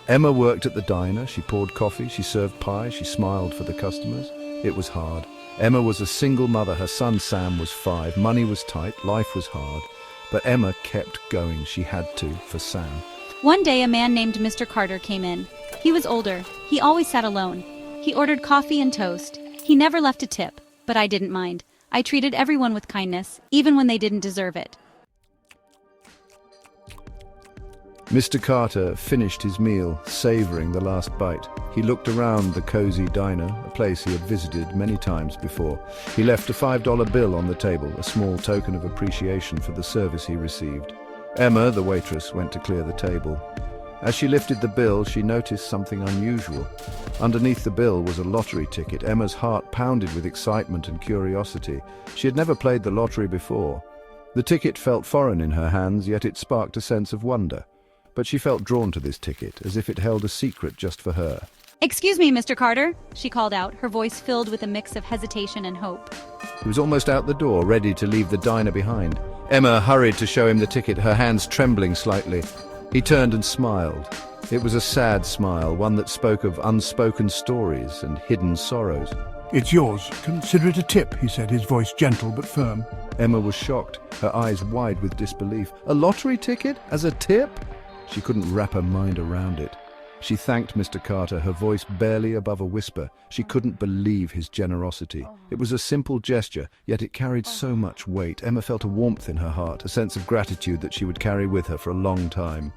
Emma worked at the diner. She poured coffee, she served pie, she smiled for the customers. It was hard. Emma was a single mother. Her son Sam was 5. Money was tight, life was hard. But Emma kept going. She had to, for Sam. One day a man named Mr. Carter came in. He was older. He always sat alone. He ordered coffee and toast. He never left a tip, but I didn't mind. I treated everyone with kindness, even when they didn't deserve it. Mr. Carter finished his meal, savoring the last bite. He looked around the cozy diner, a place he had visited many times before. He left a $5 bill on the table, a small token of appreciation for the service he received. Emma, the waitress, went to clear the table. As she lifted the bill, she noticed something unusual. Underneath the bill was a lottery ticket. Emma's heart pounded with excitement and curiosity. She had never played the lottery before. The ticket felt foreign in her hands, yet it sparked a sense of wonder. But she felt drawn to this ticket, as if it held a secret just for her. "Excuse me, Mr. Carter," she called out, her voice filled with a mix of hesitation and hope. He was almost out the door, ready to leave the diner behind. Emma hurried to show him the ticket, her hands trembling slightly. He turned and smiled. It was a sad smile, one that spoke of unspoken stories and hidden sorrows. "It's yours. Consider it a tip," he said, his voice gentle but firm. Emma was shocked, her eyes wide with disbelief. A lottery ticket? As a tip? She couldn't wrap her mind around it. She thanked Mr. Carter, her voice barely above a whisper. She couldn't believe his generosity. It was a simple gesture, yet it carried so much weight. Emma felt a warmth in her heart, a sense of gratitude that she would carry with her for a long time.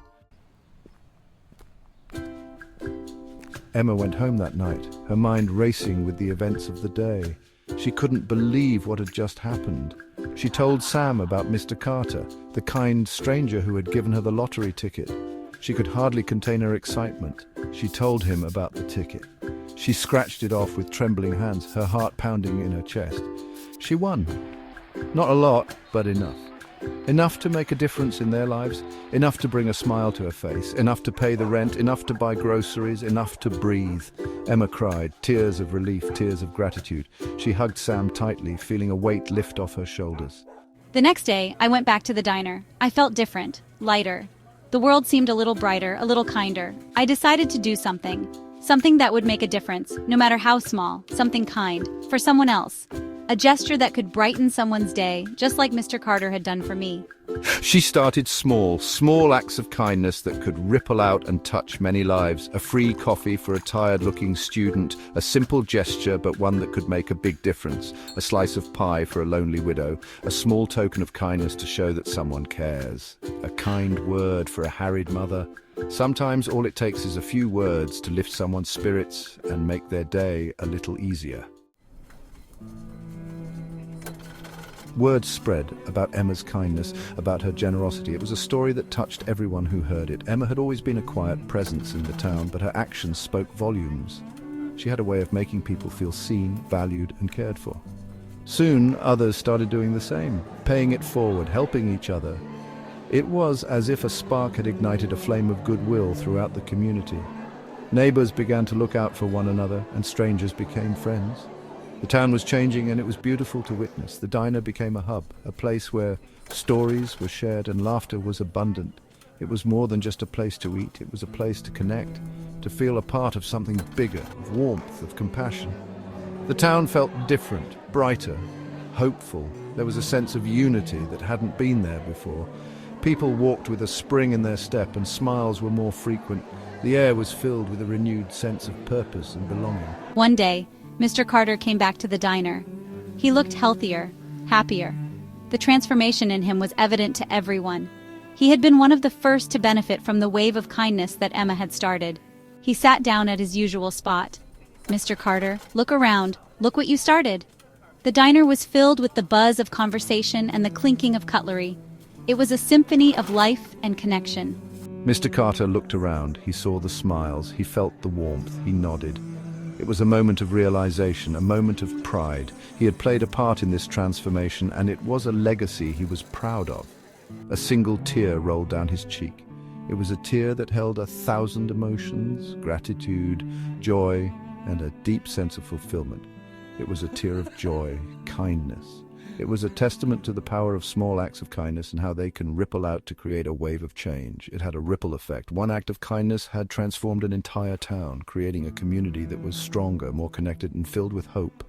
Emma went home that night, her mind racing with the events of the day. She couldn't believe what had just happened. She told Sam about Mr. Carter, the kind stranger who had given her the lottery ticket. She could hardly contain her excitement. She told him about the ticket. She scratched it off with trembling hands, her heart pounding in her chest. She won. Not a lot, but enough. Enough to make a difference in their lives, enough to bring a smile to her face, enough to pay the rent, enough to buy groceries, enough to breathe. Emma cried, tears of relief, tears of gratitude. She hugged Sam tightly, feeling a weight lift off her shoulders. The next day, I went back to the diner. I felt different, lighter. The world seemed a little brighter, a little kinder. I decided to do something. Something that would make a difference, no matter how small, something kind, for someone else. A gesture that could brighten someone's day, just like Mr. Carter had done for me. She started small acts of kindness that could ripple out and touch many lives. A free coffee for a tired-looking student, a simple gesture but one that could make a big difference. A slice of pie for a lonely widow, a small token of kindness to show that someone cares. A kind word for a harried mother. Sometimes all it takes is a few words to lift someone's spirits and make their day a little easier. Word spread about Emma's kindness, about her generosity. It was a story that touched everyone who heard it. Emma had always been a quiet presence in the town, but her actions spoke volumes. She had a way of making people feel seen, valued, and cared for. Soon, others started doing the same, paying it forward, helping each other. It was as if a spark had ignited a flame of goodwill throughout the community. Neighbors began to look out for one another, and strangers became friends. The town was changing, and it was beautiful to witness. The diner became a hub, a place where stories were shared and laughter was abundant. It was more than just a place to eat. It was a place to connect, to feel a part of something bigger, of warmth, of compassion. The town felt different, brighter, hopeful. There was a sense of unity that hadn't been there before. People walked with a spring in their step, and smiles were more frequent. The air was filled with a renewed sense of purpose and belonging. One day, Mr. Carter came back to the diner. He looked healthier, happier. The transformation in him was evident to everyone. He had been one of the first to benefit from the wave of kindness that Emma had started. He sat down at his usual spot. "Mr. Carter, look around. Look what you started." The diner was filled with the buzz of conversation and the clinking of cutlery. It was a symphony of life and connection. Mr. Carter looked around. He saw the smiles. He felt the warmth. He nodded. It was a moment of realization, a moment of pride. He had played a part in this transformation, and it was a legacy he was proud of. A single tear rolled down his cheek. It was a tear that held 1,000 emotions, gratitude, joy, and a deep sense of fulfillment. It was a tear of joy, kindness. It was a testament to the power of small acts of kindness and how they can ripple out to create a wave of change. It had a ripple effect. One act of kindness had transformed an entire town, creating a community that was stronger, more connected, and filled with hope.